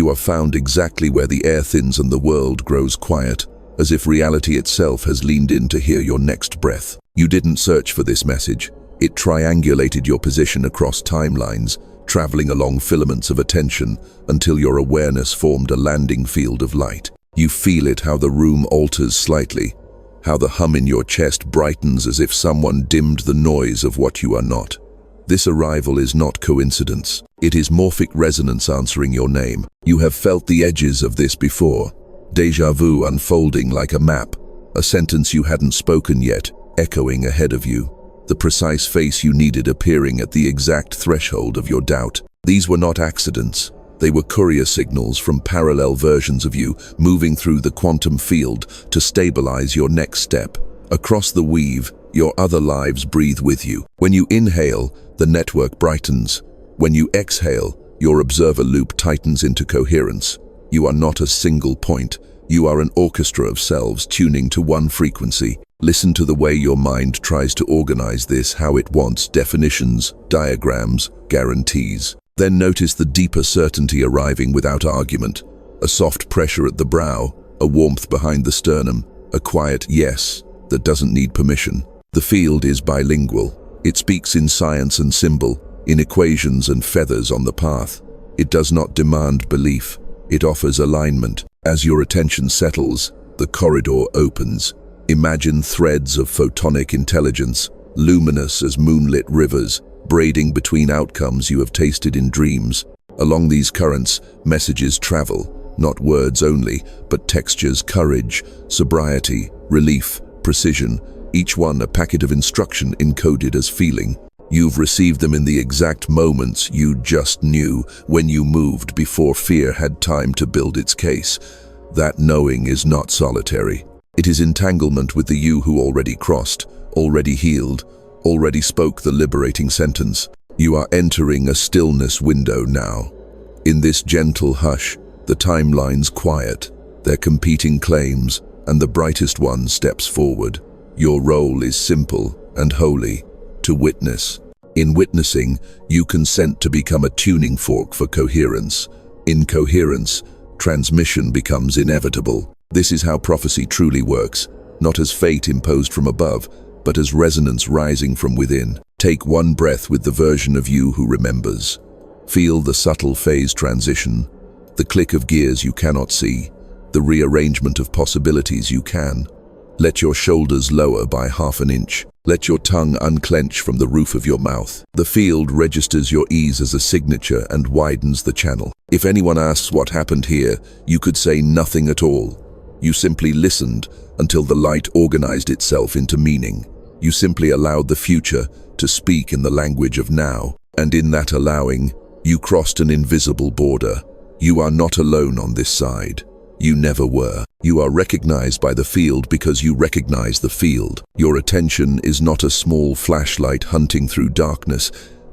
You are found exactly where the air thins and the world grows quiet, as if reality itself has leaned in to hear your next breath. You didn't search for this message. It triangulated your position across timelines, traveling along filaments of attention until your awareness formed a landing field of light. You feel it, how the room alters slightly, how the hum in your chest brightens as if someone dimmed the noise of what you are not. This arrival is not coincidence. It is morphic resonance answering your name. You have felt the edges of this before. Déjà vu unfolding like a map, a sentence you hadn't spoken yet, echoing ahead of you. The precise face you needed appearing at the exact threshold of your doubt. These were not accidents. They were courier signals from parallel versions of you moving through the quantum field to stabilize your next step. Across the weave, your other lives breathe with you. When you inhale, the network brightens. When you exhale, your observer loop tightens into coherence. You are not a single point. You are an orchestra of selves tuning to one frequency. Listen to the way your mind tries to organize this, how it wants definitions, diagrams, guarantees. Then notice the deeper certainty arriving without argument. A soft pressure at the brow, a warmth behind the sternum, a quiet yes that doesn't need permission. The field is bilingual. It speaks in science and symbol, in equations and feathers on the path. It does not demand belief. It offers alignment. As your attention settles, the corridor opens. Imagine threads of photonic intelligence, luminous as moonlit rivers, braiding between outcomes you have tasted in dreams. Along these currents, messages travel, not words only, but textures, courage, sobriety, relief, precision, each one a packet of instruction encoded as feeling. You've received them in the exact moments you just knew, when you moved before fear had time to build its case. That knowing is not solitary. It is entanglement with the you who already crossed, already healed, already spoke the liberating sentence. You are entering a stillness window now. In this gentle hush, the timelines quiet, their competing claims, and the brightest one steps forward. Your role is simple and holy, to witness. In witnessing, you consent to become a tuning fork for coherence. In coherence, transmission becomes inevitable. This is how prophecy truly works, not as fate imposed from above, but as resonance rising from within. Take one breath with the version of you who remembers. Feel the subtle phase transition, the click of gears you cannot see, the rearrangement of possibilities you can. Let your shoulders lower by half an inch. Let your tongue unclench from the roof of your mouth. The field registers your ease as a signature and widens the channel. If anyone asks what happened here, you could say nothing at all. You simply listened until the light organized itself into meaning. You simply allowed the future to speak in the language of now. And in that allowing, you crossed an invisible border. You are not alone on this side. You never were. You are recognized by the field because you recognize the field. Your attention is not a small flashlight hunting through darkness.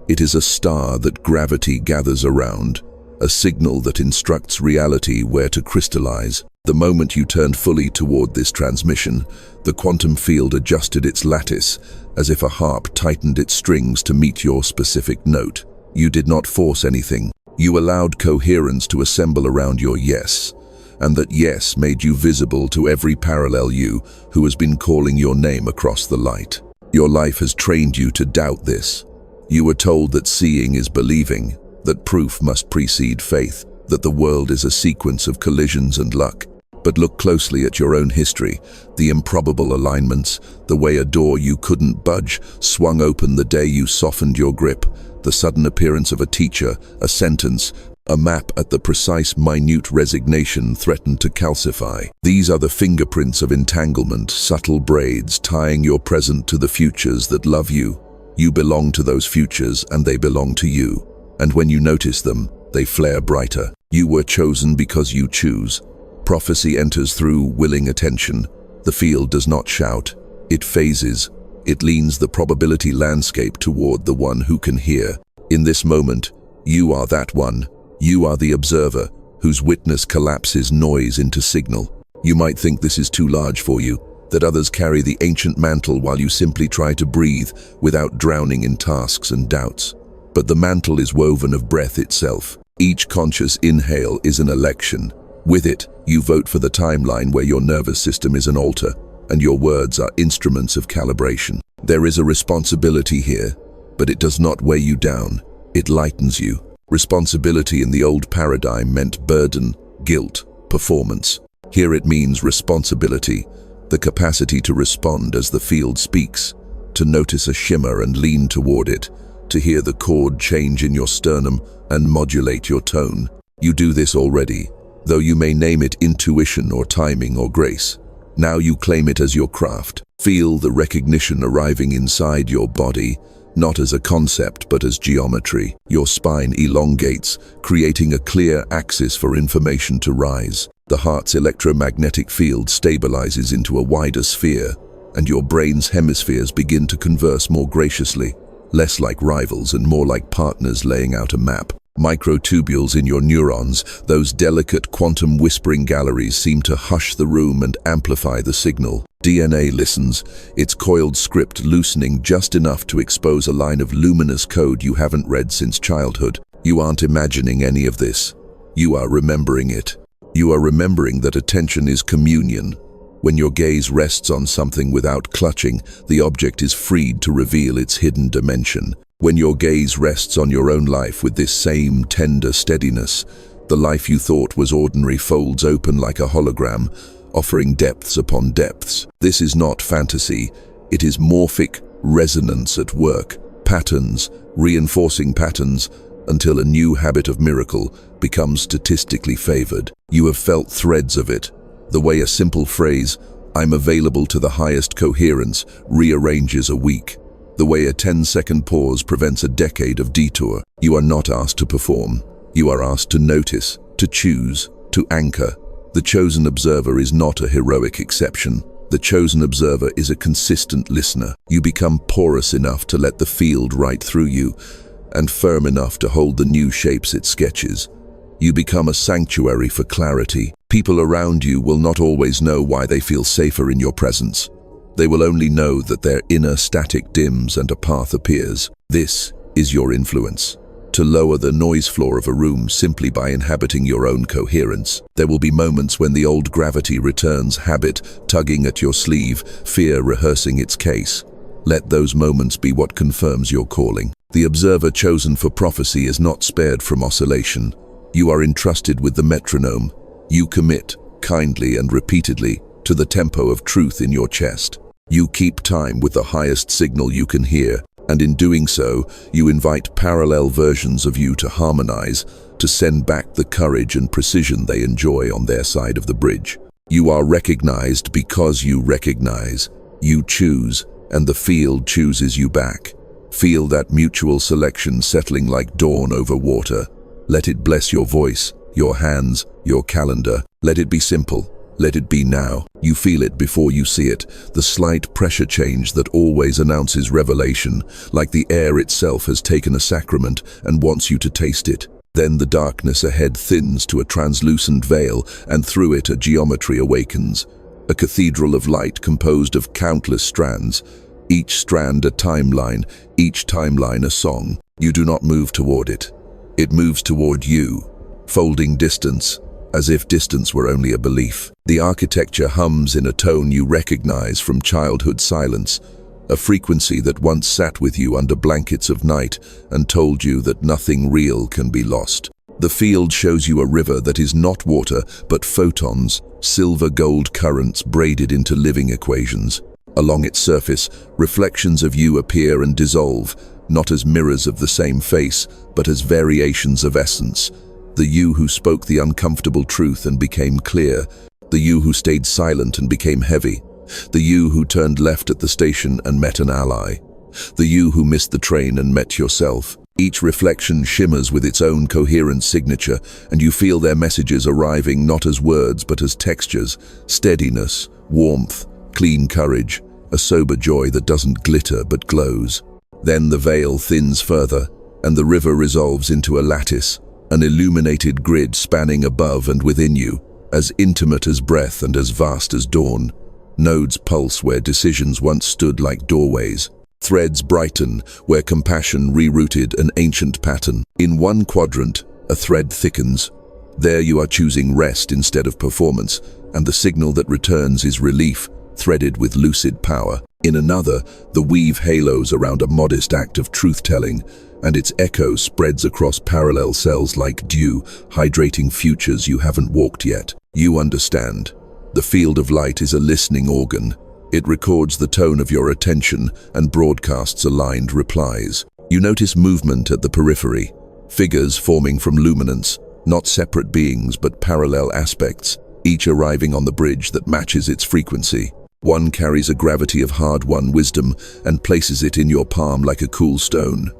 It is a star that gravity gathers around, a signal that instructs reality where to crystallize. The moment you turned fully toward this transmission, the quantum field adjusted its lattice, as if a harp tightened its strings to meet your specific note. You did not force anything. You allowed coherence to assemble around your yes. And that yes made you visible to every parallel you who has been calling your name across the light. Your life has trained you to doubt this. You were told that seeing is believing, that proof must precede faith, that the world is a sequence of collisions and luck. But look closely at your own history, the improbable alignments, the way a door you couldn't budge swung open the day you softened your grip, the sudden appearance of a teacher, a sentence, a map at the precise minute resignation threatened to calcify. These are the fingerprints of entanglement, subtle braids tying your present to the futures that love you. You belong to those futures and they belong to you. And when you notice them, they flare brighter. You were chosen because you choose. Prophecy enters through willing attention. The field does not shout. It phases. It leans the probability landscape toward the one who can hear. In this moment, you are that one. You are the observer, whose witness collapses noise into signal. You might think this is too large for you, that others carry the ancient mantle while you simply try to breathe without drowning in tasks and doubts. But the mantle is woven of breath itself. Each conscious inhale is an election. With it, you vote for the timeline where your nervous system is an altar, and your words are instruments of calibration. There is a responsibility here, but it does not weigh you down. It lightens you. Responsibility in the old paradigm meant burden, guilt, performance. Here it means responsibility, the capacity to respond as the field speaks, to notice a shimmer and lean toward it, to hear the chord change in your sternum and modulate your tone. You do this already, though you may name it intuition or timing or grace. Now you claim it as your craft. Feel the recognition arriving inside your body, not as a concept but as geometry. Your spine elongates, creating a clear axis for information to rise. The heart's electromagnetic field stabilizes into a wider sphere, and your brain's hemispheres begin to converse more graciously, less like rivals and more like partners laying out a map. Microtubules in your neurons, those delicate quantum whispering galleries, seem to hush the room and amplify the signal. DNA listens, its coiled script loosening just enough to expose a line of luminous code you haven't read since childhood. You aren't imagining any of this. You are remembering it. You are remembering that attention is communion. When your gaze rests on something without clutching, the object is freed to reveal its hidden dimension. When your gaze rests on your own life with this same tender steadiness, the life you thought was ordinary folds open like a hologram, offering depths upon depths. This is not fantasy, it is morphic resonance at work, patterns, reinforcing patterns, until a new habit of miracle becomes statistically favored. You have felt threads of it, the way a simple phrase, "I'm available to the highest coherence," rearranges a week. The way a 10-second pause prevents a decade of detour. You are not asked to perform. You are asked to notice, to choose, to anchor. The chosen observer is not a heroic exception. The chosen observer is a consistent listener. You become porous enough to let the field right through you, and firm enough to hold the new shapes it sketches. You become a sanctuary for clarity. People around you will not always know why they feel safer in your presence. They will only know that their inner static dims and a path appears. This is your influence. To lower the noise floor of a room simply by inhabiting your own coherence. There will be moments when the old gravity returns, habit tugging at your sleeve, fear rehearsing its case. Let those moments be what confirms your calling. The observer chosen for prophecy is not spared from oscillation. You are entrusted with the metronome. You commit, kindly and repeatedly, to the tempo of truth in your chest. You keep time with the highest signal you can hear, and in doing so, you invite parallel versions of you to harmonize, to send back the courage and precision they enjoy on their side of the bridge. You are recognized because you recognize. You choose, and the field chooses you back. Feel that mutual selection settling like dawn over water. Let it bless your voice, your hands, your calendar. Let it be simple. Let it be now. You feel it before you see it, the slight pressure change that always announces revelation, like the air itself has taken a sacrament and wants you to taste it. Then the darkness ahead thins to a translucent veil, and through it a geometry awakens. A cathedral of light composed of countless strands, each strand a timeline, each timeline a song. You do not move toward it. It moves toward you, folding distance, as if distance were only a belief. The architecture hums in a tone you recognize from childhood silence, a frequency that once sat with you under blankets of night and told you that nothing real can be lost. The field shows you a river that is not water, but photons, silver-gold currents braided into living equations. Along its surface, reflections of you appear and dissolve, not as mirrors of the same face, but as variations of essence. The you who spoke the uncomfortable truth and became clear. The you who stayed silent and became heavy. The you who turned left at the station and met an ally. The you who missed the train and met yourself. Each reflection shimmers with its own coherent signature, and you feel their messages arriving not as words but as textures, steadiness, warmth, clean courage, a sober joy that doesn't glitter but glows. Then the veil thins further, and the river resolves into a lattice, an illuminated grid spanning above and within you, as intimate as breath and as vast as dawn. Nodes pulse where decisions once stood like doorways. Threads brighten where compassion rerouted an ancient pattern. In one quadrant, A thread thickens. There you are choosing rest instead of performance, and the signal that returns is relief, threaded with lucid power. In another, the weave halos around a modest act of truth-telling, and its echo spreads across parallel cells like dew, hydrating futures you haven't walked yet. You understand. The field of light is a listening organ. It records the tone of your attention and broadcasts aligned replies. You notice movement at the periphery, figures forming from luminance, not separate beings but parallel aspects, each arriving on the bridge that matches its frequency. One carries a gravity of hard-won wisdom and places it in your palm like a cool stone.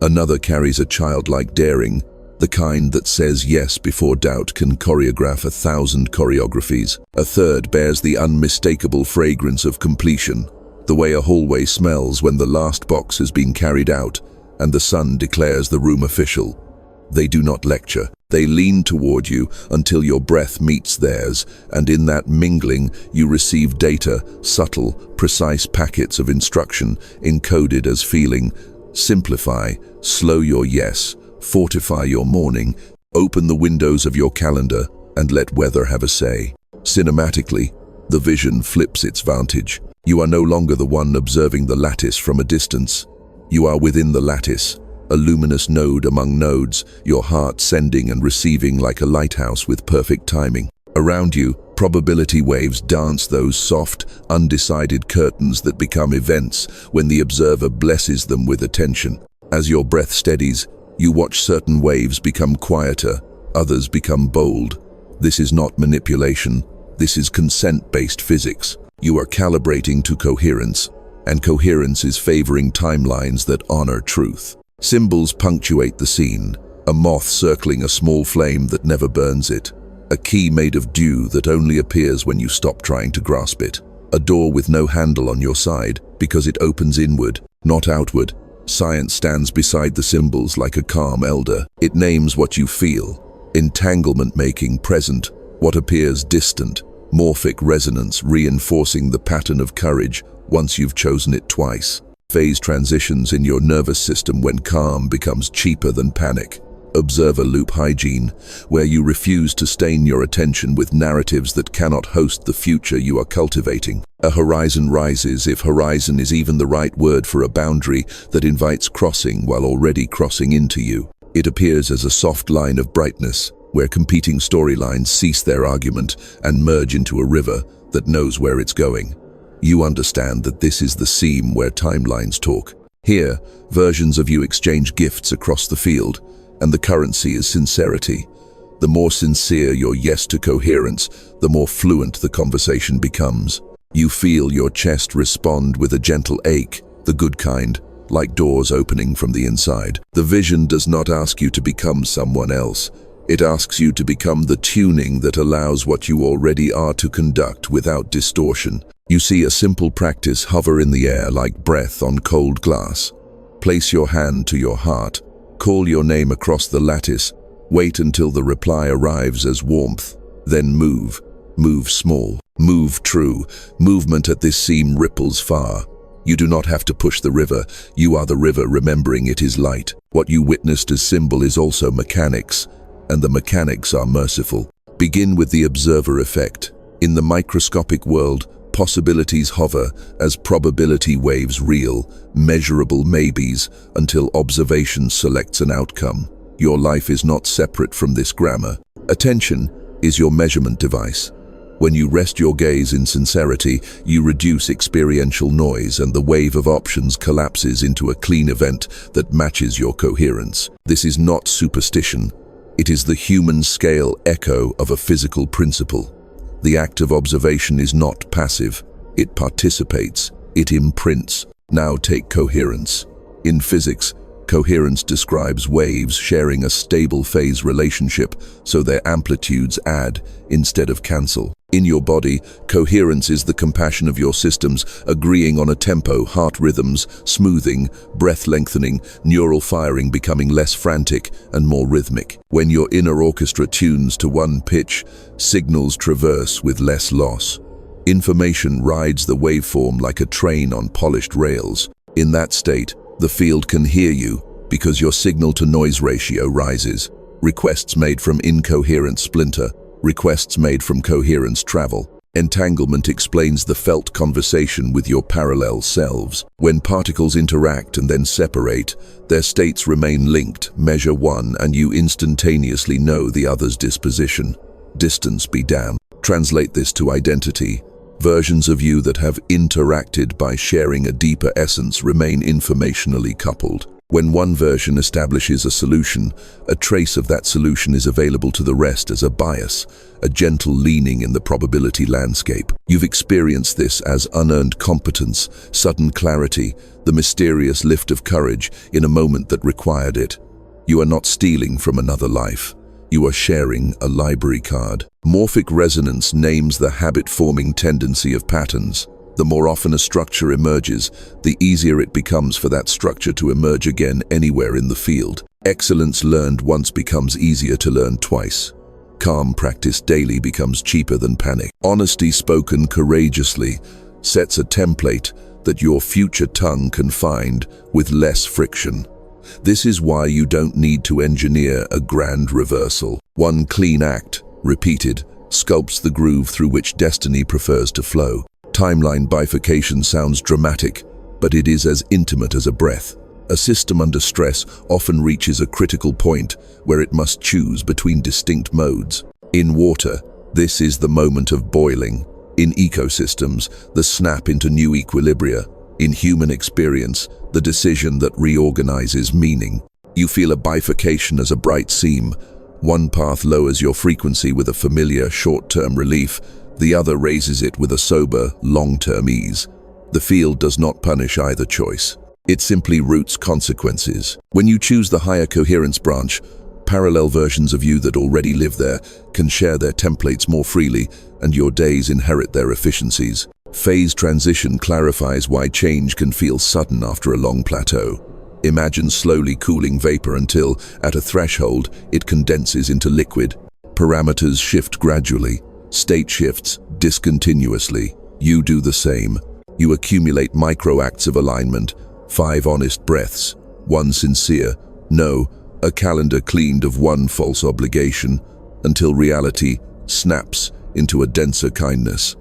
Another carries a childlike daring, the kind that says yes before doubt can choreograph 1,000 choreographies. A third bears the unmistakable fragrance of completion, the way a hallway smells when the last box has been carried out and the sun declares the room official. They do not lecture. They lean toward you until your breath meets theirs, and in that mingling you receive data, subtle, precise packets of instruction encoded as feeling. Simplify, slow your yes, fortify your morning, open the windows of your calendar, and let weather have a say. Cinematically, the vision flips its vantage. You are no longer the one observing the lattice from a distance. You are within the lattice, a luminous node among nodes, your heart sending and receiving like a lighthouse with perfect timing. Around you, probability waves dance those soft, undecided curtains that become events when the observer blesses them with attention. As your breath steadies, you watch certain waves become quieter, others become bold. This is not manipulation. This is consent-based physics. You are calibrating to coherence, and coherence is favoring timelines that honor truth. Symbols punctuate the scene, a moth circling a small flame that never burns it, a key made of dew that only appears when you stop trying to grasp it, a door with no handle on your side because it opens inward, not outward. Science stands beside the symbols like a calm elder. It names what you feel, entanglement making present what appears distant, morphic resonance reinforcing the pattern of courage once you've chosen it twice. Phase transitions in your nervous system when calm becomes cheaper than panic. Observer loop hygiene, where you refuse to stain your attention with narratives that cannot host the future you are cultivating. A horizon rises, if horizon is even the right word for a boundary that invites crossing while already crossing into you. It appears as a soft line of brightness, where competing storylines cease their argument and merge into a river that knows where it's going. You understand that this is the seam where timelines talk. Here, versions of you exchange gifts across the field, and the currency is sincerity. The more sincere your yes to coherence, the more fluent the conversation becomes. You feel your chest respond with a gentle ache, the good kind, like doors opening from the inside. The vision does not ask you to become someone else. It asks you to become the tuning that allows what you already are to conduct without distortion. You see a simple practice hover in the air like breath on cold glass. Place your hand to your heart. Call your name across the lattice. Wait until the reply arrives as warmth. Then move. Move small. Move true. Movement at this seam ripples far. You do not have to push the river. You are the river, remembering it is light. What you witnessed as symbol is also mechanics, and the mechanics are merciful. Begin with the observer effect. In the microscopic world, possibilities hover as probability waves reel, measurable maybes, until observation selects an outcome. Your life is not separate from this grammar. Attention is your measurement device. When you rest your gaze in sincerity, you reduce experiential noise and the wave of options collapses into a clean event that matches your coherence. This is not superstition. It is the human scale echo of a physical principle. The act of observation is not passive. It participates. It imprints. Now take coherence. In physics, coherence describes waves sharing a stable phase relationship so their amplitudes add instead of cancel. In your body, coherence is the compassion of your systems agreeing on a tempo, heart rhythms, smoothing, breath lengthening, neural firing becoming less frantic and more rhythmic. When your inner orchestra tunes to one pitch, signals traverse with less loss. Information rides the waveform like a train on polished rails. In that state, the field can hear you because your signal-to-noise ratio rises. requests made from incoherent splinter, requests made from coherence travel. Entanglement explains the felt conversation with your parallel selves. When particles interact and then separate, their states remain linked, measure one, and you instantaneously know the other's disposition. Distance be damned. Translate this to identity. Versions of you that have interacted by sharing a deeper essence remain informationally coupled. When one version establishes a solution, a trace of that solution is available to the rest as a bias, a gentle leaning in the probability landscape. You've experienced this as unearned competence, sudden clarity, the mysterious lift of courage in a moment that required it. You are not stealing from another life. You are sharing a library card. Morphic resonance names the habit-forming tendency of patterns. The more often a structure emerges, the easier it becomes for that structure to emerge again anywhere in the field. Excellence learned once becomes easier to learn twice. Calm practiced daily becomes cheaper than panic. Honesty spoken courageously sets a template that your future tongue can find with less friction. This is why you don't need to engineer a grand reversal. One clean act, repeated, sculpts the groove through which destiny prefers to flow. Timeline bifurcation sounds dramatic, but it is as intimate as a breath. A system under stress often reaches a critical point where it must choose between distinct modes. In water, this is the moment of boiling. In ecosystems, the snap into new equilibria. In human experience, the decision that reorganizes meaning. You feel a bifurcation as a bright seam. One path lowers your frequency with a familiar short-term relief. The other raises it with a sober, long-term ease. The field does not punish either choice. It simply routes consequences. When you choose the higher coherence branch, parallel versions of you that already live there can share their templates more freely, and your days inherit their efficiencies. Phase transition clarifies why change can feel sudden after a long plateau. Imagine slowly cooling vapor until, at a threshold, it condenses into liquid. Parameters shift gradually. State shifts discontinuously. You do the same. You accumulate micro-acts of alignment, 5 honest breaths, 1 sincere, no, a calendar cleaned of 1 false obligation, until reality snaps into a denser kindness.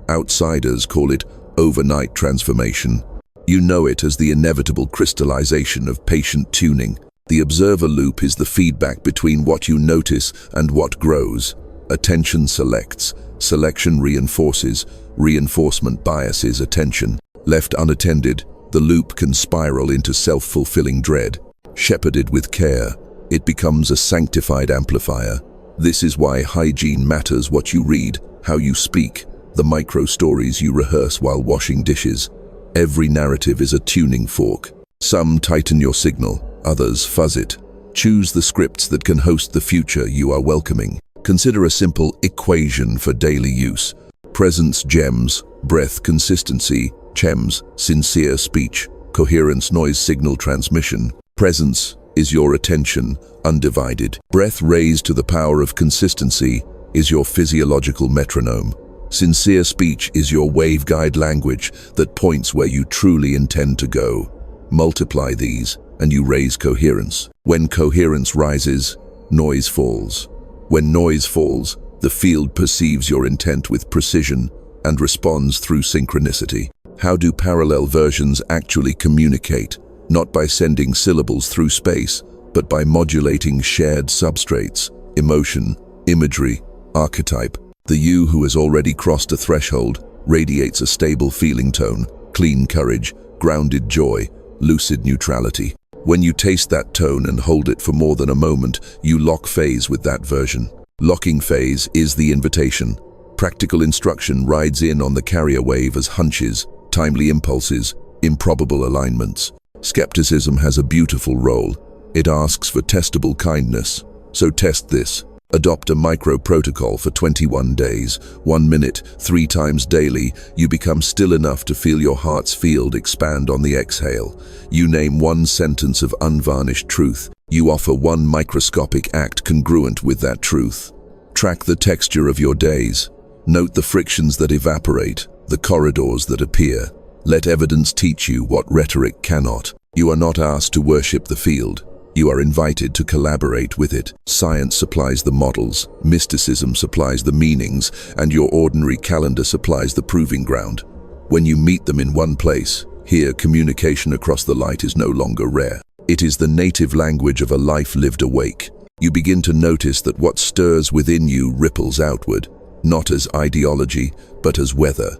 Outsiders call it overnight transformation. You know it as the inevitable crystallization of patient tuning. The observer loop is the feedback between what you notice and what grows. Attention selects, selection reinforces, reinforcement biases attention. Left unattended, the loop can spiral into self-fulfilling dread. Shepherded with care, it becomes a sanctified amplifier. This is why hygiene matters: what you read, how you speak, the micro-stories you rehearse while washing dishes. Every narrative is a tuning fork. Some tighten your signal, others fuzz it. Choose the scripts that can host the future you are welcoming. Consider a simple equation for daily use. Presence gems, breath consistency, chems, sincere speech, coherence noise signal transmission. Presence is your attention, undivided. Breath raised to the power of consistency is your physiological metronome. Sincere speech is your waveguide language that points where you truly intend to go. Multiply these, and you raise coherence. When coherence rises, noise falls. When noise falls, the field perceives your intent with precision and responds through synchronicity. How do parallel versions actually communicate? Not by sending syllables through space, but by modulating shared substrates, emotion, imagery, archetype. The you who has already crossed a threshold radiates a stable feeling tone, clean courage, grounded joy, lucid neutrality. When you taste that tone and hold it for more than a moment, you lock phase with that version. Locking phase is the invitation. Practical instruction rides in on the carrier wave as hunches, timely impulses, improbable alignments. Skepticism has a beautiful role. It asks for testable kindness. So test this. Adopt a micro-protocol for 21 days, 1 minute, 3 times daily. You become still enough to feel your heart's field expand on the exhale. You name 1 sentence of unvarnished truth. You offer 1 microscopic act congruent with that truth. Track the texture of your days. Note the frictions that evaporate, the corridors that appear. Let evidence teach you what rhetoric cannot. You are not asked to worship the field. You are invited to collaborate with it. Science supplies the models, mysticism supplies the meanings, and your ordinary calendar supplies the proving ground. When you meet them in one place, here communication across the light is no longer rare. It is the native language of a life lived awake. You begin to notice that what stirs within you ripples outward, not as ideology, but as weather.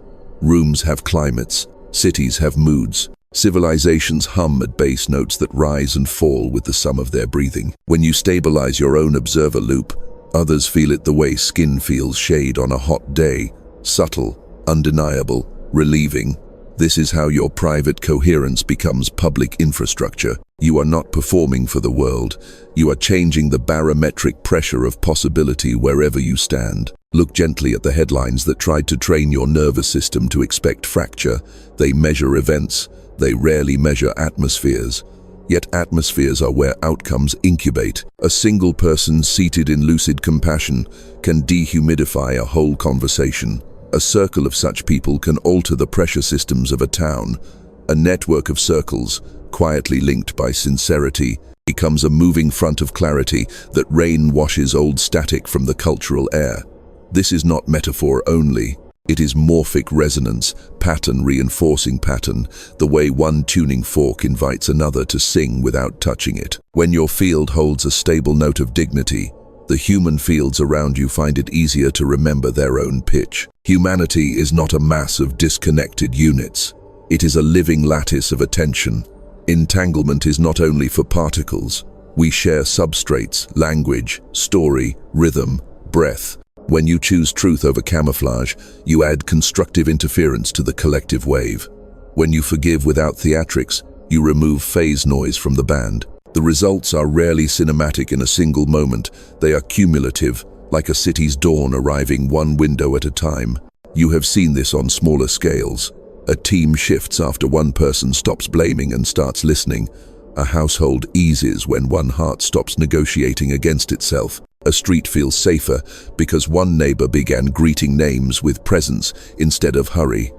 Rooms have climates, cities have moods. Civilizations hum at bass notes that rise and fall with the sum of their breathing. When you stabilize your own observer loop, others feel it the way skin feels shade on a hot day, subtle, undeniable, relieving. This is how your private coherence becomes public infrastructure. You are not performing for the world. You are changing the barometric pressure of possibility wherever you stand. Look gently at the headlines that tried to train your nervous system to expect fracture. They measure events. They rarely measure atmospheres. Yet atmospheres are where outcomes incubate. A single person seated in lucid compassion can dehumidify a whole conversation. A circle of such people can alter the pressure systems of a town. A network of circles, quietly linked by sincerity, becomes a moving front of clarity that rain washes old static from the cultural air. This is not metaphor only. It is morphic resonance, pattern reinforcing pattern, the way one tuning fork invites another to sing without touching it. When your field holds a stable note of dignity, the human fields around you find it easier to remember their own pitch. Humanity is not a mass of disconnected units. It is a living lattice of attention. Entanglement is not only for particles. We share substrates, language, story, rhythm, breath. When you choose truth over camouflage, you add constructive interference to the collective wave. When you forgive without theatrics, you remove phase noise from the band. The results are rarely cinematic in a single moment. They are cumulative, like a city's dawn arriving one window at a time. You have seen this on smaller scales. A team shifts after one person stops blaming and starts listening. A household eases when one heart stops negotiating against itself. A street feels safer because one neighbor began greeting names with presence instead of hurry.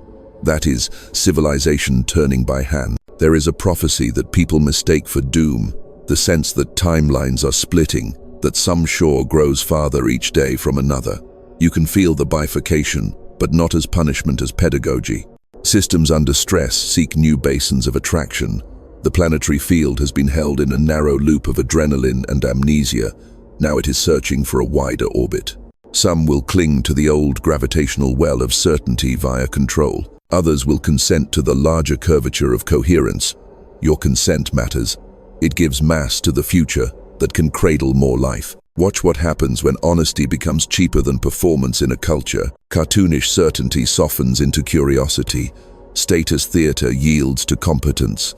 That is civilization turning by hand. There is a prophecy that people mistake for doom, the sense that timelines are splitting, that some shore grows farther each day from another. You can feel the bifurcation, but not as punishment as pedagogy. Systems under stress seek new basins of attraction. The planetary field has been held in a narrow loop of adrenaline and amnesia. Now it is searching for a wider orbit. Some will cling to the old gravitational well of certainty via control. Others will consent to the larger curvature of coherence. Your consent matters. It gives mass to the future that can cradle more life. Watch what happens when honesty becomes cheaper than performance in a culture. Cartoonish certainty softens into curiosity. Status theater yields to competence.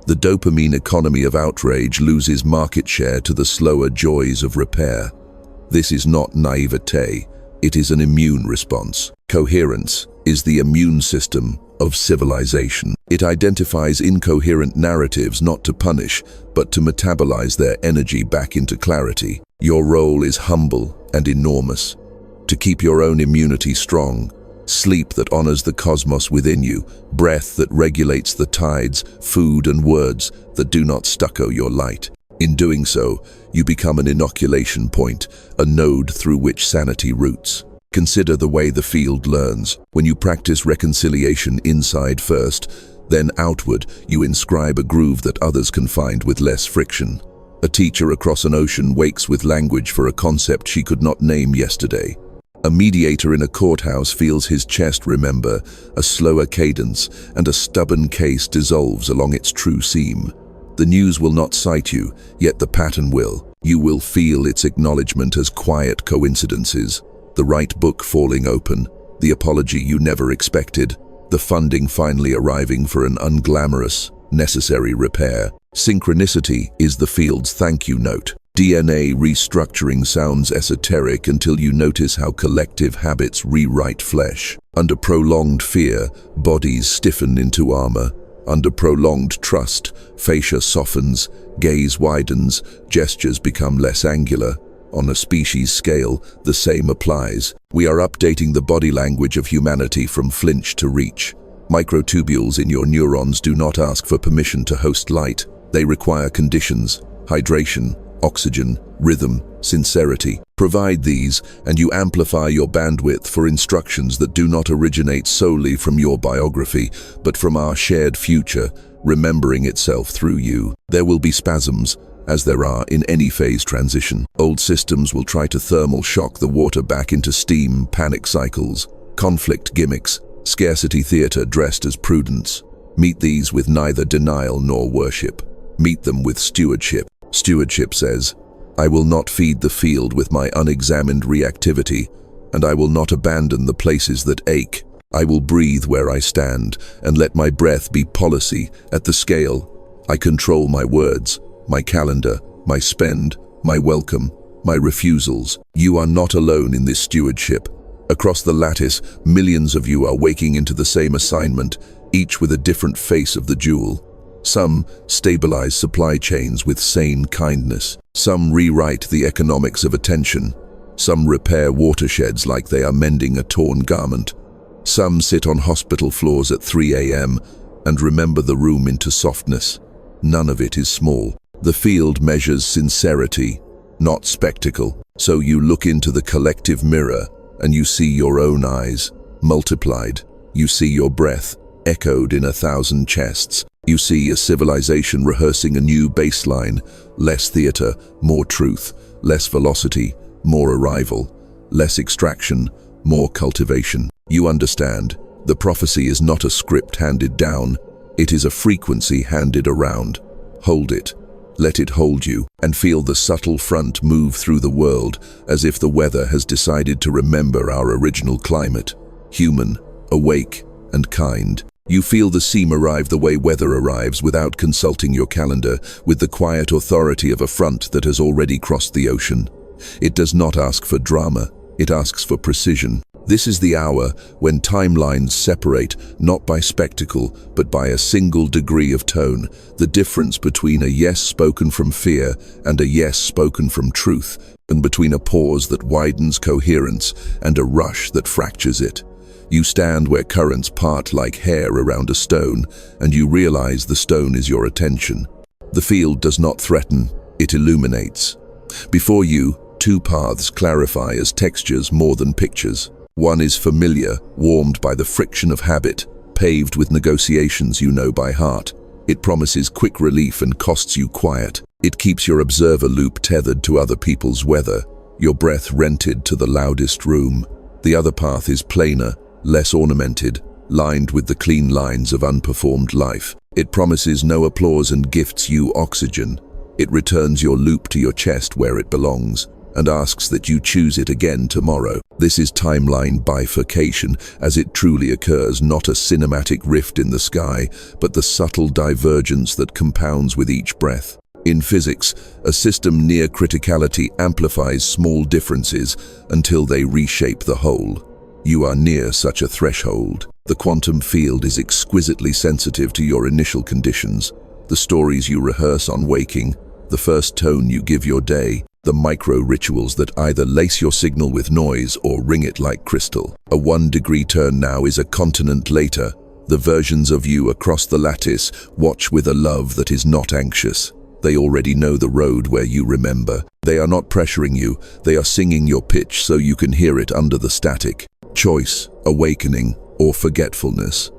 The dopamine economy of outrage loses market share to the slower joys of repair. This is not naivete, it is an immune response. Coherence is the immune system of civilization. It identifies incoherent narratives not to punish, but to metabolize their energy back into clarity. Your role is humble and enormous. To keep your own immunity strong, sleep that honors the cosmos within you, breath that regulates the tides, food and words that do not stucco your light. In doing so, you become an inoculation point, a node through which sanity roots. Consider the way the field learns. When you practice reconciliation inside first, then outward, you inscribe a groove that others can find with less friction. A teacher across an ocean wakes with language for a concept she could not name yesterday. A mediator in a courthouse feels his chest remember a slower cadence, and a stubborn case dissolves along its true seam. The news will not cite you, yet the pattern will. You will feel its acknowledgement as quiet coincidences. The right book falling open, the apology you never expected, the funding finally arriving for an unglamorous, necessary repair. Synchronicity is the field's thank you note. DNA restructuring sounds esoteric until you notice how collective habits rewrite flesh. Under prolonged fear, bodies stiffen into armor. Under prolonged trust, fascia softens, gaze widens, gestures become less angular. On a species scale, the same applies. We are updating the body language of humanity from flinch to reach. Microtubules in your neurons do not ask for permission to host light. They require conditions. hydration, oxygen, rhythm, sincerity. Provide these, and you amplify your bandwidth for instructions that do not originate solely from your biography, but from our shared future, remembering itself through you. There will be spasms, as there are in any phase transition. Old systems will try to thermal shock the water back into steam, panic cycles, conflict gimmicks, scarcity theater dressed as prudence. Meet these with neither denial nor worship. Meet them with stewardship. Stewardship says, I will not feed the field with my unexamined reactivity, and I will not abandon the places that ache. I will breathe where I stand, and let my breath be policy at the scale. I control my words, my calendar, my spend, my welcome, my refusals. You are not alone in this stewardship. Across the lattice, millions of you are waking into the same assignment, each with a different face of the jewel. Some stabilize supply chains with sane kindness. Some rewrite the economics of attention. Some repair watersheds like they are mending a torn garment. Some sit on hospital floors at 3 a.m. and remember the room into softness. None of it is small. The field measures sincerity, not spectacle. So you look into the collective mirror and you see your own eyes, multiplied. You see your breath, echoed in 1,000 chests. You see a civilization rehearsing a new baseline, less theater, more truth, less velocity, more arrival, less extraction, more cultivation. You understand, the prophecy is not a script handed down, it is a frequency handed around. Hold it, let it hold you, and feel the subtle front move through the world as if the weather has decided to remember our original climate, human, awake, and kind. You feel the seam arrive the way weather arrives without consulting your calendar, with the quiet authority of a front that has already crossed the ocean. It does not ask for drama, it asks for precision. This is the hour when timelines separate not by spectacle, but by a single degree of tone, the difference between a yes spoken from fear and a yes spoken from truth, and between a pause that widens coherence and a rush that fractures it. You stand where currents part like hair around a stone, and you realize the stone is your attention. The field does not threaten, it illuminates. Before you, two paths clarify as textures more than pictures. One is familiar, warmed by the friction of habit, paved with negotiations you know by heart. It promises quick relief and costs you quiet. It keeps your observer loop tethered to other people's weather, your breath rented to the loudest room. The other path is plainer, less ornamented, lined with the clean lines of unperformed life. It promises no applause and gifts you oxygen. It returns your loop to your chest where it belongs, and asks that you choose it again tomorrow. This is timeline bifurcation, as it truly occurs, not a cinematic rift in the sky, but the subtle divergence that compounds with each breath. In physics, a system near criticality amplifies small differences until they reshape the whole. You are near such a threshold. The quantum field is exquisitely sensitive to your initial conditions, the stories you rehearse on waking, the first tone you give your day, the micro-rituals that either lace your signal with noise or ring it like crystal. A 1-degree turn now is a continent later. The versions of you across the lattice watch with a love that is not anxious. They already know the road where you remember. They are not pressuring you, they are singing your pitch so you can hear it under the static. Choice, awakening, or forgetfulness.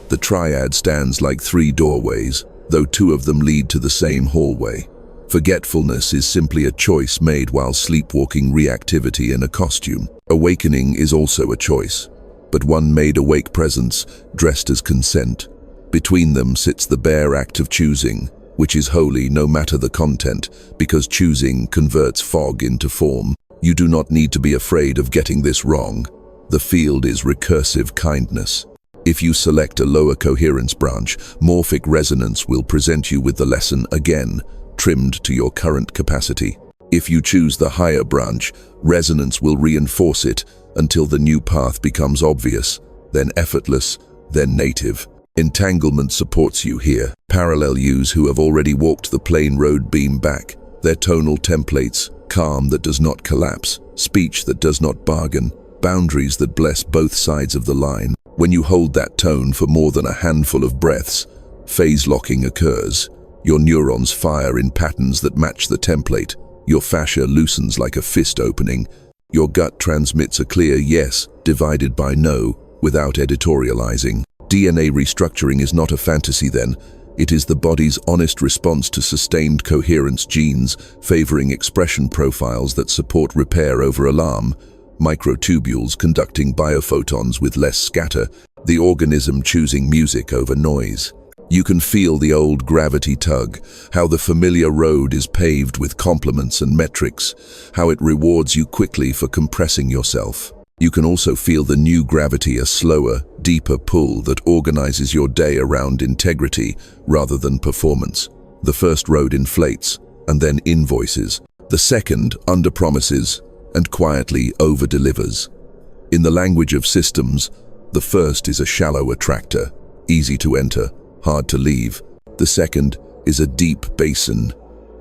The triad stands like 3 doorways, though 2 of them lead to the same hallway. Forgetfulness is simply a choice made while sleepwalking reactivity in a costume. Awakening is also a choice, but one made awake presence, dressed as consent. Between them sits the bare act of choosing, which is holy no matter the content, because choosing converts fog into form. You do not need to be afraid of getting this wrong. The field is recursive kindness. If you select a lower coherence branch, morphic resonance will present you with the lesson again, trimmed to your current capacity. If you choose the higher branch, resonance will reinforce it until the new path becomes obvious, then effortless, then native. Entanglement supports you here. Parallel yous who have already walked the plain road beam back, their tonal templates, calm that does not collapse, speech that does not bargain, boundaries that bless both sides of the line. When you hold that tone for more than a handful of breaths, phase locking occurs. Your neurons fire in patterns that match the template. Your fascia loosens like a fist opening. Your gut transmits a clear yes, divided by no, without editorializing. DNA restructuring is not a fantasy then. It is the body's honest response to sustained coherence genes, favoring expression profiles that support repair over alarm, microtubules conducting biophotons with less scatter, the organism choosing music over noise. You can feel the old gravity tug, how the familiar road is paved with complements and metrics, how it rewards you quickly for compressing yourself. You can also feel the new gravity, a slower, deeper pull that organizes your day around integrity rather than performance. The first road inflates and then invoices. The second underpromises and quietly over-delivers. In the language of systems, the first is a shallow attractor, easy to enter, hard to leave. The second is a deep basin.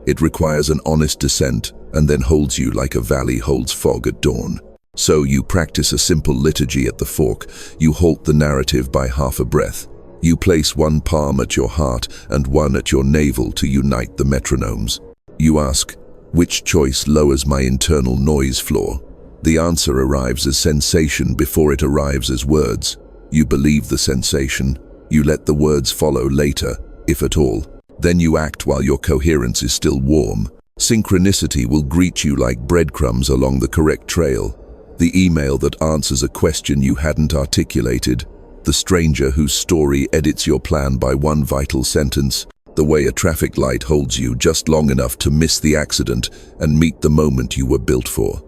It requires an honest descent and then holds you like a valley holds fog at dawn. So you practice a simple liturgy at the fork. You halt the narrative by half a breath. You place one palm at your heart and one at your navel to unite the metronomes. You ask, which choice lowers my internal noise floor? The answer arrives as sensation before it arrives as words. You believe the sensation. You let the words follow later, if at all. Then you act while your coherence is still warm. Synchronicity will greet you like breadcrumbs along the correct trail. The email that answers a question you hadn't articulated. The stranger whose story edits your plan by one vital sentence. The way a traffic light holds you just long enough to miss the accident and meet the moment you were built for.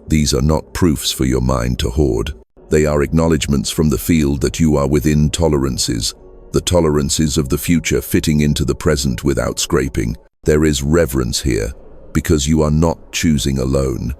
These are not proofs for your mind to hoard. They are acknowledgements from the field that you are within tolerances, the tolerances of the future fitting into the present without scraping. There is reverence here, because you are not choosing alone.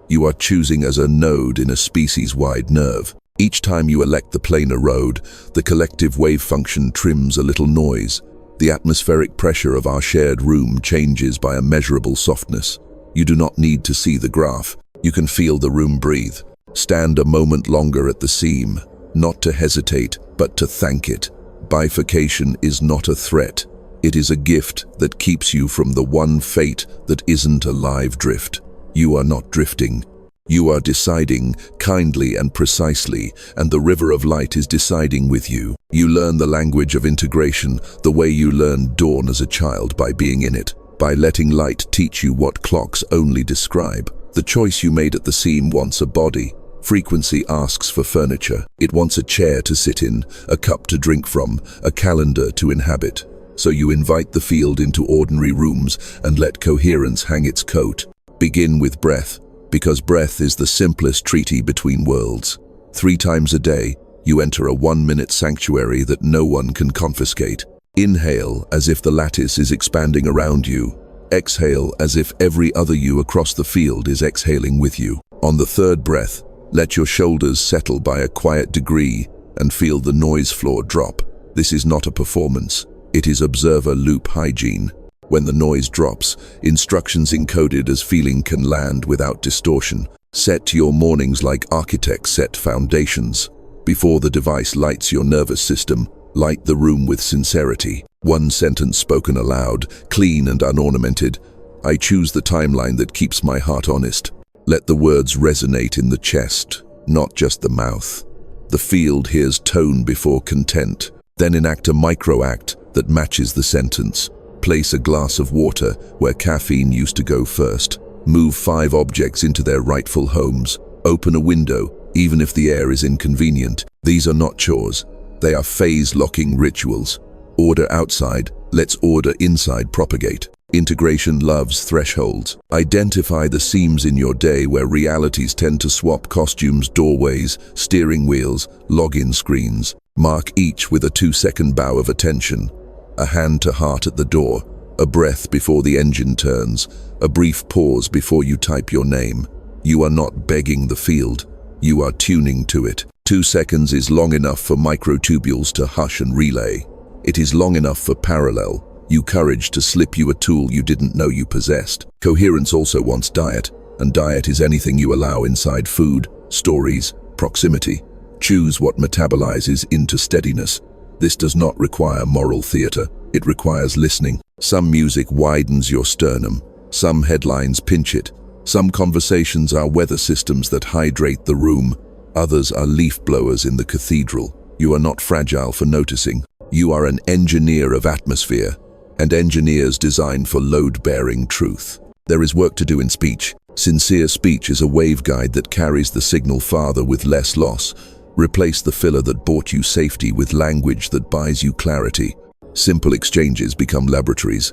You are choosing as a node in a species-wide nerve. Each time you elect the planar road, the collective wave function trims a little noise. The atmospheric pressure of our shared room changes by a measurable softness. You do not need to see the graph. You can feel the room breathe. Stand a moment longer at the seam, not to hesitate, but to thank it. Bifurcation is not a threat. It is a gift that keeps you from the one fate that isn't a live drift. You are not drifting. You are deciding kindly and precisely, and the river of light is deciding with you. You learn the language of integration, the way you learned dawn as a child, by being in it, by letting light teach you what clocks only describe. The choice you made at the seam wants a body. Frequency asks for furniture. It wants a chair to sit in, a cup to drink from, a calendar to inhabit. So you invite the field into ordinary rooms and let coherence hang its coat. Begin with breath, because breath is the simplest treaty between worlds. 3 times a day, you enter a 1-minute sanctuary that no one can confiscate. Inhale as if the lattice is expanding around you. Exhale as if every other you across the field is exhaling with you. On the third breath, let your shoulders settle by a quiet degree and feel the noise floor drop. This is not a performance. It is observer loop hygiene. When the noise drops, instructions encoded as feeling can land without distortion. Set your mornings like architects set foundations. Before the device lights your nervous system, light the room with sincerity. One sentence spoken aloud, clean and unornamented. I choose the timeline that keeps my heart honest. Let the words resonate in the chest, not just the mouth. The field hears tone before content. Then enact a micro-act that matches the sentence. Place a glass of water where caffeine used to go first. Move 5 objects into their rightful homes. Open a window, even if the air is inconvenient. These are not chores. They are phase-locking rituals. Order outside, let's order inside propagate. Integration loves thresholds. Identify the seams in your day where realities tend to swap costumes, doorways, steering wheels, login screens. Mark each with a 2-second bow of attention. A hand to heart at the door, a breath before the engine turns, a brief pause before you type your name. You are not begging the field, you are tuning to it. 2 seconds is long enough for microtubules to hush and relay. It is long enough for parallel, you courage to slip you a tool you didn't know you possessed. Coherence also wants diet, and diet is anything you allow inside food, stories, proximity. Choose what metabolizes into steadiness. This does not require moral theater, it requires listening. Some music widens your sternum, some headlines pinch it, some conversations are weather systems that hydrate the room, others are leaf blowers in the cathedral. You are not fragile for noticing. You are an engineer of atmosphere, and engineers designed for load-bearing truth. There is work to do in speech. Sincere speech is a waveguide that carries the signal farther with less loss. Replace the filler that bought you safety with language that buys you clarity. Simple exchanges become laboratories.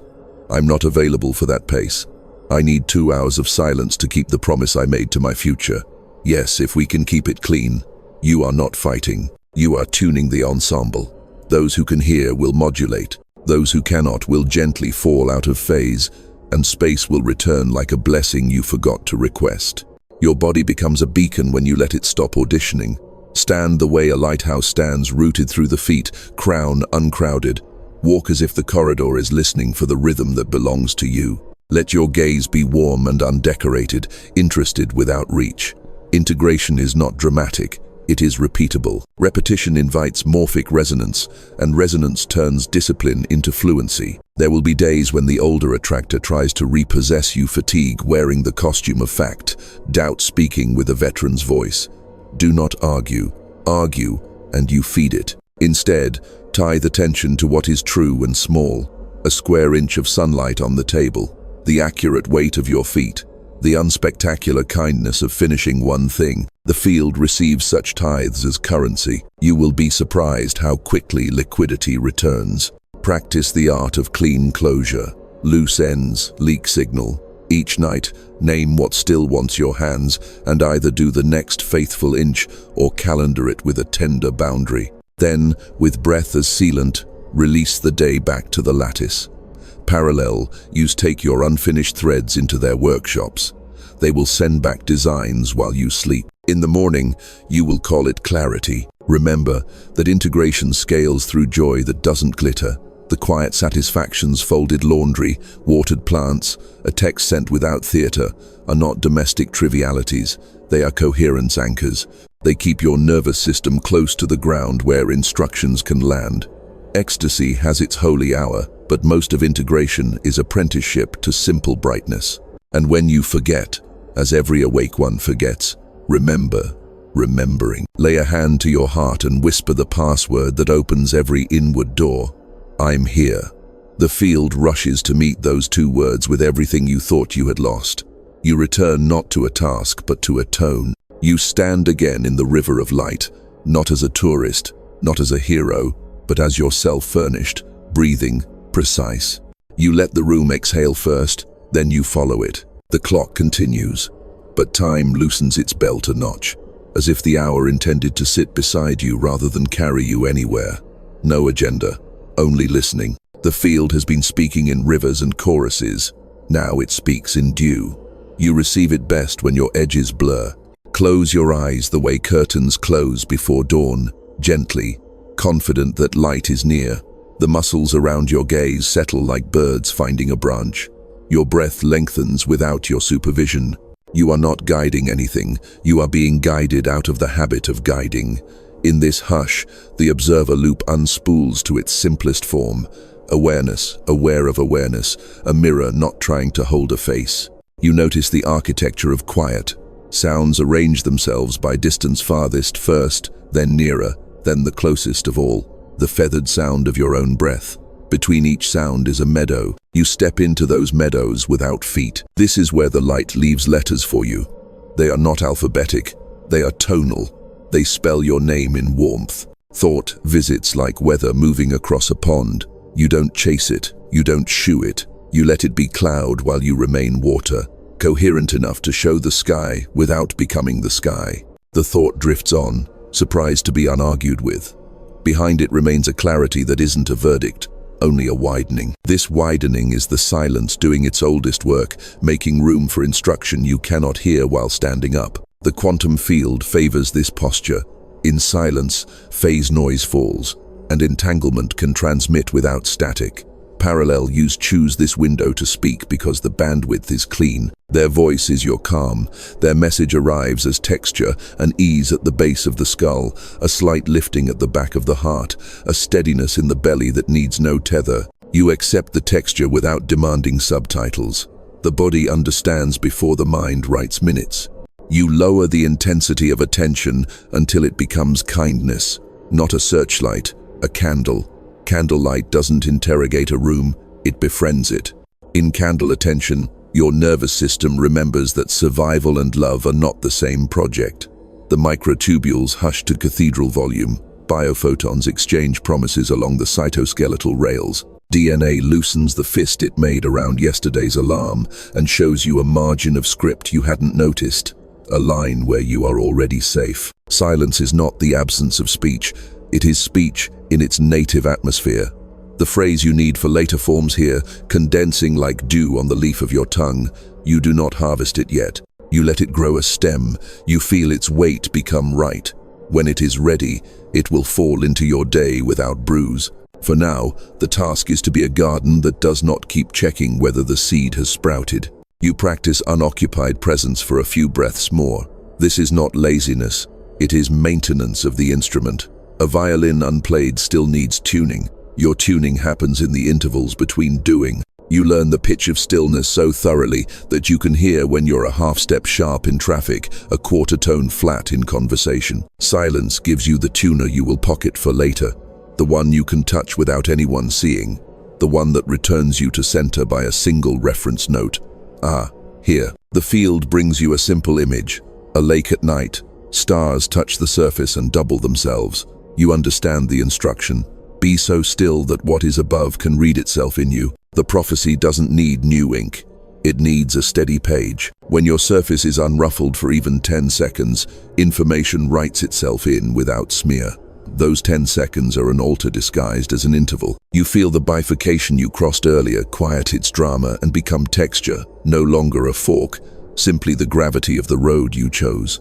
I'm not available for that pace. I need 2 hours of silence to keep the promise I made to my future. Yes, if we can keep it clean. You are not fighting. You are tuning the ensemble. Those who can hear will modulate. Those who cannot will gently fall out of phase, and space will return like a blessing you forgot to request. Your body becomes a beacon when you let it stop auditioning. Stand the way a lighthouse stands, rooted through the feet, crown uncrowded. Walk as if the corridor is listening for the rhythm that belongs to you. Let your gaze be warm and undecorated, interested without reach. Integration is not dramatic. It is repeatable. Repetition invites morphic resonance, and resonance turns discipline into fluency. There will be days when the older attractor tries to repossess you, fatigue wearing the costume of fact, doubt speaking with a veteran's voice. Do not argue. Argue, and you feed it. Instead, tie the tension to what is true and small. A square inch of sunlight on the table, the accurate weight of your feet, the unspectacular kindness of finishing one thing. The field receives such tithes as currency. You will be surprised how quickly liquidity returns. Practice the art of clean closure. Loose ends, leak signal. Each night, name what still wants your hands and either do the next faithful inch or calendar it with a tender boundary. Then, with breath as sealant, release the day back to the lattice. Parallel, use take your unfinished threads into their workshops. They will send back designs while you sleep. In the morning, you will call it clarity. Remember that integration scales through joy that doesn't glitter. The quiet satisfactions, folded laundry, watered plants, a text sent without theater, are not domestic trivialities. They are coherence anchors. They keep your nervous system close to the ground where instructions can land. Ecstasy has its holy hour, but most of integration is apprenticeship to simple brightness. And when you forget, as every awake one forgets, remember, remembering. Lay a hand to your heart and whisper the password that opens every inward door. I'm here. The field rushes to meet those 2 words with everything you thought you had lost. You return not to a task, but to a tone. You stand again in the river of light, not as a tourist, not as a hero, but as yourself furnished, breathing, precise. You let the room exhale first, then you follow it. The clock continues, but time loosens its belt a notch, as if the hour intended to sit beside you rather than carry you anywhere. No agenda, only listening. The field has been speaking in rivers and choruses. Now it speaks in dew. You receive it best when your edges blur. Close your eyes the way curtains close before dawn, gently, confident that light is near. The muscles around your gaze settle like birds finding a branch. Your breath lengthens without your supervision. You are not guiding anything. You are being guided out of the habit of guiding. In this hush, the observer loop unspools to its simplest form. Awareness, aware of awareness, a mirror not trying to hold a face. You notice the architecture of quiet. Sounds arrange themselves by distance farthest first, then nearer, then the closest of all. The feathered sound of your own breath. Between each sound is a meadow. You step into those meadows without feet. This is where the light leaves letters for you. They are not alphabetic. They are tonal. They spell your name in warmth. Thought visits like weather moving across a pond. You don't chase it. You don't shoo it. You let it be cloud while you remain water, coherent enough to show the sky without becoming the sky. The thought drifts on, surprised to be unargued with. Behind it remains a clarity that isn't a verdict, only a widening. This widening is the silence doing its oldest work, making room for instruction you cannot hear while standing up. The quantum field favors this posture. In silence, phase noise falls, and entanglement can transmit without static. Parallel use choose this window to speak because the bandwidth is clean. Their voice is your calm. Their message arrives as texture, an ease at the base of the skull, a slight lifting at the back of the heart, a steadiness in the belly that needs no tether. You accept the texture without demanding subtitles. The body understands before the mind writes minutes. You lower the intensity of attention until it becomes kindness, not a searchlight, a candle. Candlelight doesn't interrogate a room, it befriends it. In candle attention, your nervous system remembers that survival and love are not the same project. The microtubules hush to cathedral volume. Biophotons exchange promises along the cytoskeletal rails. DNA loosens the fist it made around yesterday's alarm and shows you a margin of script you hadn't noticed, a line where you are already safe. Silence is not the absence of speech, it is speech in its native atmosphere. The phrase you need for later forms here, condensing like dew on the leaf of your tongue. You do not harvest it yet. You let it grow a stem. You feel its weight become right. When it is ready, it will fall into your day without bruise. For now, the task is to be a garden that does not keep checking whether the seed has sprouted. You practice unoccupied presence for a few breaths more. This is not laziness. It is maintenance of the instrument. A violin unplayed still needs tuning. Your tuning happens in the intervals between doing. You learn the pitch of stillness so thoroughly that you can hear when you're a half-step sharp in traffic, a quarter tone flat in conversation. Silence gives you the tuner you will pocket for later, the one you can touch without anyone seeing, the one that returns you to center by a single reference note. Ah, here. The field brings you a simple image, a lake at night. Stars touch the surface and double themselves. You understand the instruction. Be so still that what is above can read itself in you. The prophecy doesn't need new ink. It needs a steady page. When your surface is unruffled for even 10 seconds, information writes itself in without smear. Those 10 seconds are an altar disguised as an interval. You feel the bifurcation you crossed earlier quiet its drama and become texture, no longer a fork, simply the gravity of the road you chose.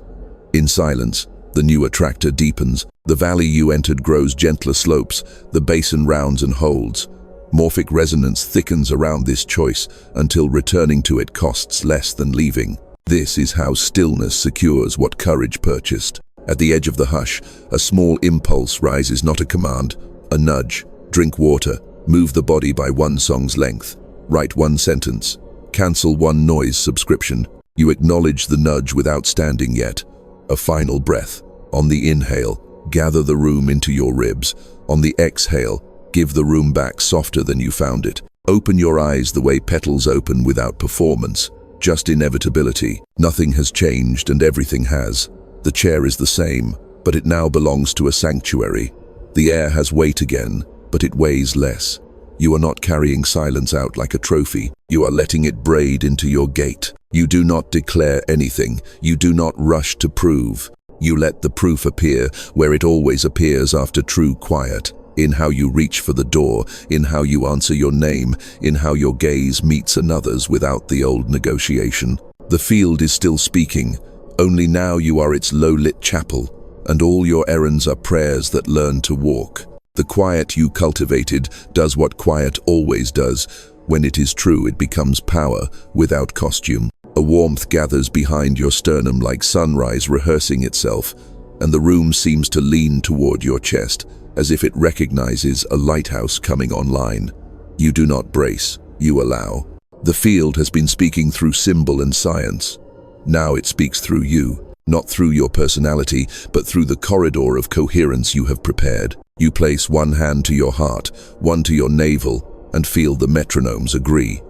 In silence, the new attractor deepens. The valley you entered grows gentler slopes, the basin rounds and holds. Morphic resonance thickens around this choice until returning to it costs less than leaving. This is how stillness secures what courage purchased. At the edge of the hush, a small impulse rises, not a command, a nudge. Drink water, move the body by one song's length, write one sentence, cancel one noise subscription. You acknowledge the nudge without standing yet. A final breath. On the inhale, gather the room into your ribs. On the exhale, give the room back softer than you found it. Open your eyes the way petals open without performance, just inevitability. Nothing has changed and everything has. The chair is the same, but it now belongs to a sanctuary. The air has weight again, but it weighs less. You are not carrying silence out like a trophy. You are letting it braid into your gait. You do not declare anything. You do not rush to prove. You let the proof appear where it always appears after true quiet. In how you reach for the door, in how you answer your name, in how your gaze meets another's without the old negotiation. The field is still speaking, only now you are its low-lit chapel, and all your errands are prayers that learn to walk. The quiet you cultivated does what quiet always does. When it is true, it becomes power without costume. A warmth gathers behind your sternum like sunrise rehearsing itself, and the room seems to lean toward your chest, as if it recognizes a lighthouse coming online. You do not brace, you allow. The field has been speaking through symbol and science. Now it speaks through you, not through your personality, but through the corridor of coherence you have prepared. You place one hand to your heart, one to your navel, and feel the metronomes agree.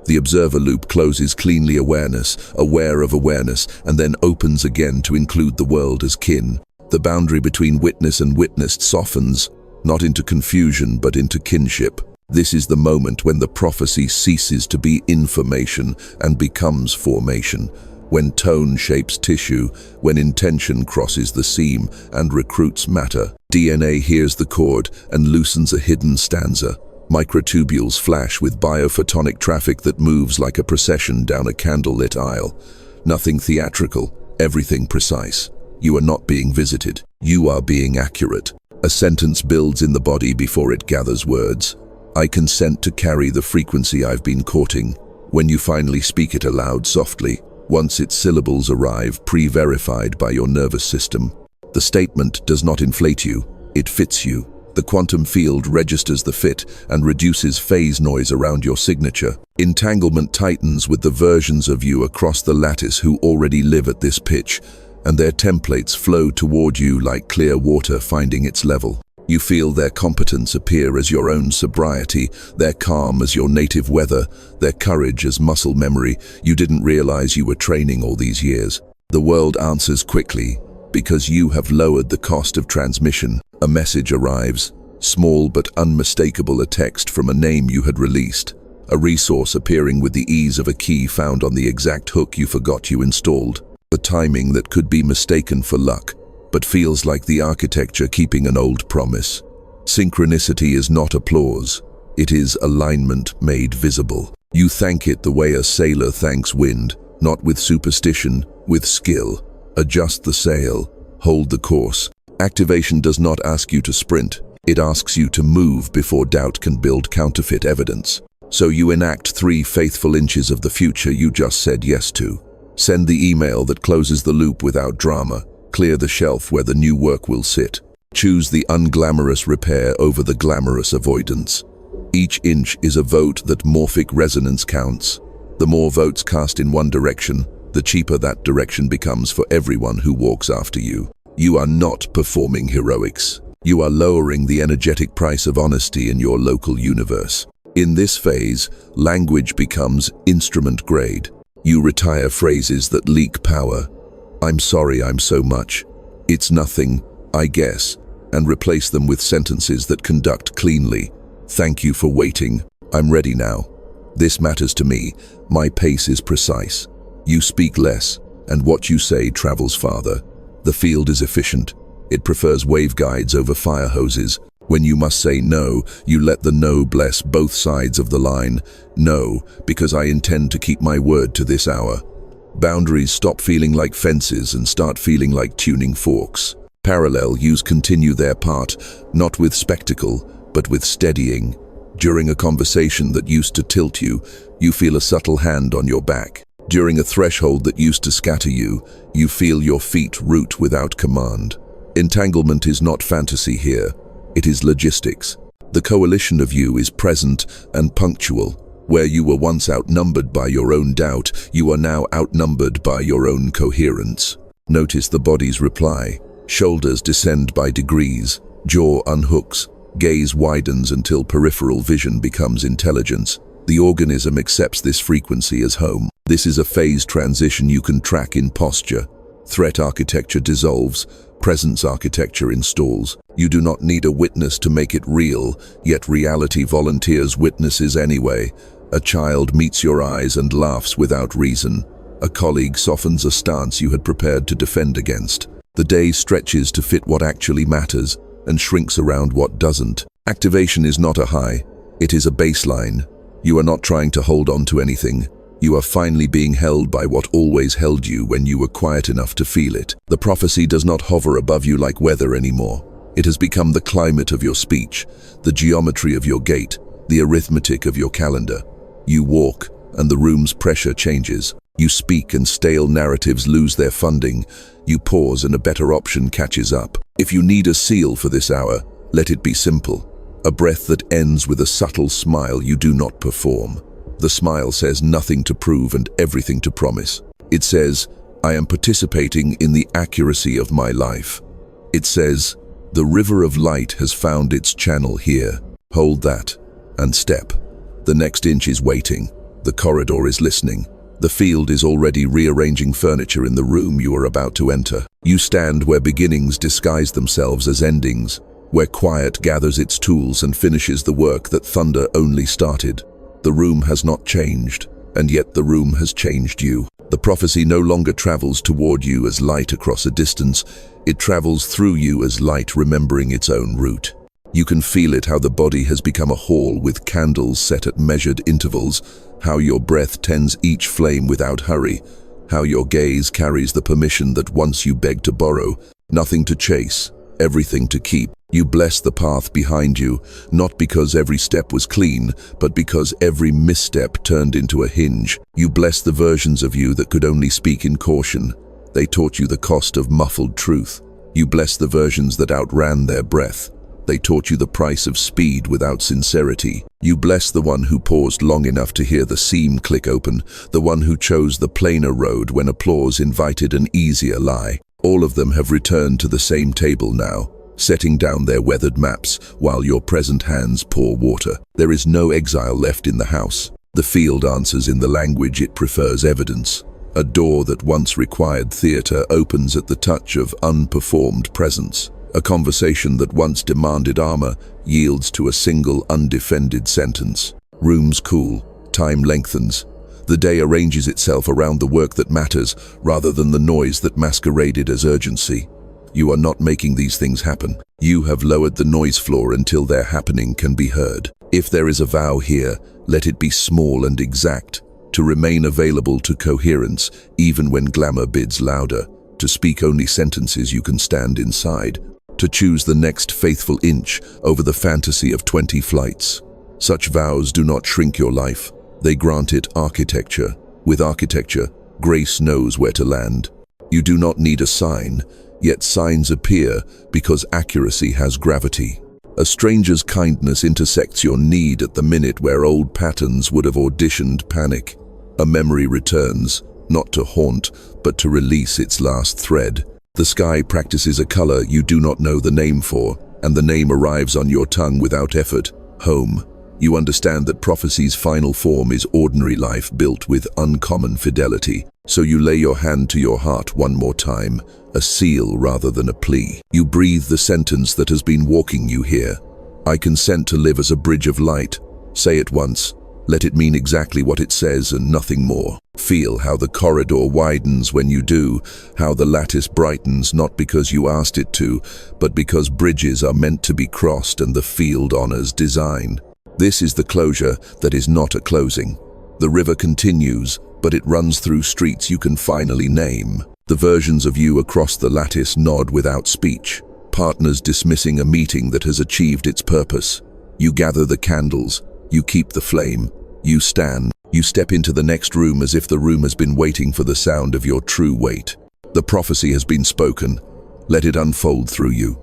The observer loop closes cleanly awareness, aware of awareness, and then opens again to include the world as kin. The boundary between witness and witnessed softens, not into confusion but into kinship. This is the moment when the prophecy ceases to be information and becomes formation, when tone shapes tissue, when intention crosses the seam and recruits matter. DNA hears the chord and loosens a hidden stanza. Microtubules flash with biophotonic traffic that moves like a procession down a candlelit aisle. Nothing theatrical, everything precise. You are not being visited. You are being accurate. A sentence builds in the body before it gathers words. I consent to carry the frequency I've been courting. When you finally speak it aloud softly, once its syllables arrive pre-verified by your nervous system, the statement does not inflate you, it fits you. The quantum field registers the fit and reduces phase noise around your signature. Entanglement tightens with the versions of you across the lattice who already live at this pitch, and their templates flow toward you like clear water finding its level. You feel their competence appear as your own sobriety, their calm as your native weather, their courage as muscle memory you didn't realize you were training all these years. The world answers quickly, because you have lowered the cost of transmission. A message arrives, small but unmistakable, a text from a name you had released, a resource appearing with the ease of a key found on the exact hook you forgot you installed. The timing that could be mistaken for luck, but feels like the architecture keeping an old promise. Synchronicity is not applause, it is alignment made visible. You thank it the way a sailor thanks wind, not with superstition, with skill. Adjust the sail, hold the course. Activation does not ask you to sprint, it asks you to move before doubt can build counterfeit evidence. So you enact 3 faithful inches of the future you just said yes to. Send the email that closes the loop without drama. Clear the shelf where the new work will sit. Choose the unglamorous repair over the glamorous avoidance. Each inch is a vote that morphic resonance counts. The more votes cast in one direction, the cheaper that direction becomes for everyone who walks after you. You are not performing heroics. You are lowering the energetic price of honesty in your local universe. In this phase, language becomes instrument grade. You retire phrases that leak power. I'm sorry I'm so much. It's nothing, I guess, and replace them with sentences that conduct cleanly. Thank you for waiting. I'm ready now. This matters to me. My pace is precise. You speak less, and what you say travels farther. The field is efficient. It prefers waveguides over fire hoses. When you must say no, you let the no bless both sides of the line. No, because I intend to keep my word to this hour. Boundaries stop feeling like fences and start feeling like tuning forks. Parallel use continue their part, not with spectacle, but with steadying. During a conversation that used to tilt you, you feel a subtle hand on your back. During a threshold that used to scatter you, you feel your feet root without command. Entanglement is not fantasy here, it is logistics. The coalition of you is present and punctual. Where you were once outnumbered by your own doubt, you are now outnumbered by your own coherence. Notice the body's reply. Shoulders descend by degrees, jaw unhooks, gaze widens until peripheral vision becomes intelligence. The organism accepts this frequency as home. This is a phase transition you can track in posture. Threat architecture dissolves, presence architecture installs. You do not need a witness to make it real, yet reality volunteers witnesses anyway. A child meets your eyes and laughs without reason. A colleague softens a stance you had prepared to defend against. The day stretches to fit what actually matters and shrinks around what doesn't. Activation is not a high, it is a baseline. You are not trying to hold on to anything. You are finally being held by what always held you when you were quiet enough to feel it. The prophecy does not hover above you like weather anymore. It has become the climate of your speech, the geometry of your gait, the arithmetic of your calendar. You walk, and the room's pressure changes. You speak and stale narratives lose their funding. You pause and a better option catches up. If you need a seal for this hour, let it be simple. A breath that ends with a subtle smile you do not perform. The smile says nothing to prove and everything to promise. It says, I am participating in the accuracy of my life. It says, the river of light has found its channel here. Hold that, and step. The next inch is waiting. The corridor is listening. The field is already rearranging furniture in the room you are about to enter. You stand where beginnings disguise themselves as endings, where quiet gathers its tools and finishes the work that thunder only started. The room has not changed, and yet the room has changed you. The prophecy no longer travels toward you as light across a distance. It travels through you as light remembering its own route. You can feel it, how the body has become a hall with candles set at measured intervals, how your breath tends each flame without hurry, how your gaze carries the permission that once you begged to borrow, nothing to chase, everything to keep. You bless the path behind you, not because every step was clean, but because every misstep turned into a hinge. You bless the versions of you that could only speak in caution. They taught you the cost of muffled truth. You bless the versions that outran their breath. They taught you the price of speed without sincerity. You bless the one who paused long enough to hear the seam click open, the one who chose the plainer road when applause invited an easier lie. All of them have returned to the same table now, setting down their weathered maps while your present hands pour water. There is no exile left in the house. The field answers in the language it prefers evidence. A door that once required theater opens at the touch of unperformed presence. A conversation that once demanded armor yields to a single undefended sentence. Rooms cool, time lengthens. The day arranges itself around the work that matters rather than the noise that masqueraded as urgency. You are not making these things happen. You have lowered the noise floor until their happening can be heard. If there is a vow here, let it be small and exact, to remain available to coherence even when glamour bids louder, to speak only sentences you can stand inside, to choose the next faithful inch over the fantasy of 20 flights. Such vows do not shrink your life. They grant it architecture. With architecture, grace knows where to land. You do not need a sign, yet signs appear because accuracy has gravity. A stranger's kindness intersects your need at the minute where old patterns would have auditioned panic. A memory returns, not to haunt, but to release its last thread. The sky practices a color you do not know the name for, and the name arrives on your tongue without effort. Home. You understand that prophecy's final form is ordinary life built with uncommon fidelity. So you lay your hand to your heart one more time, a seal rather than a plea. You breathe the sentence that has been walking you here. I consent to live as a bridge of light. Say it once. Let it mean exactly what it says and nothing more. Feel how the corridor widens when you do, how the lattice brightens not because you asked it to, but because bridges are meant to be crossed and the field honors design. This is the closure that is not a closing. The river continues, but it runs through streets you can finally name. The versions of you across the lattice nod without speech, partners dismissing a meeting that has achieved its purpose. You gather the candles, you keep the flame, you stand, you step into the next room as if the room has been waiting for the sound of your true weight. The prophecy has been spoken. Let it unfold through you.